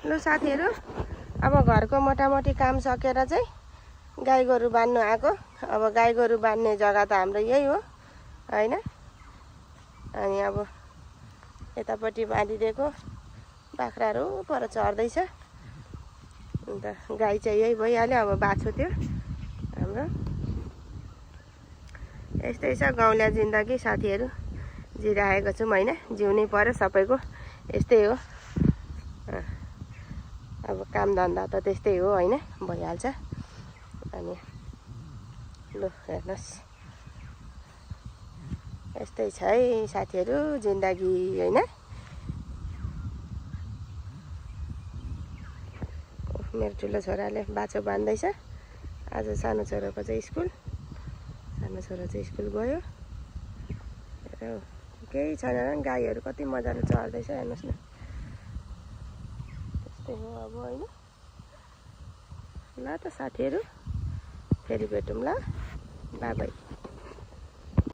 ल साथीहरू, अब घरको मोटामोटी काम सकेर चाहिँ गाई गोरु बान्नु आएको। अब गाई गोरु बान्ने जग्गा त हाम्रो यही हो हैन। अनि अब यतापट्टि बाँधिदिएको बाख्राहरू पर चढ्दैछ। अन्त गाई चाहिँ यही भइहाल्यो। अब बाछो त्यो हाम्रो यस्तै छ गाउँले जिन्दगी साथीहरू। जिराएको छौँ हैन, जिउनै पर्यो सबैको यस्तै हो। अब काम धन्दा त त्यस्तै हो हैन, भइहाल्छ। अनि ल हेर्नुहोस्, यस्तै छ है साथीहरू जिन्दगी हैन। मेरो ठुलो छोराले बाछो बान्दैछ। आज सानो छोराको चाहिँ स्कुल, सानो छोरा चाहिँ स्कुल गयो। केही छैन, गाईहरू कति मजाले चढ्दैछ हेर्नुहोस् न। त्यस्तै हो अब हैन। ल त साथीहरू, फेरि भेटौँ ल, बाई बाई।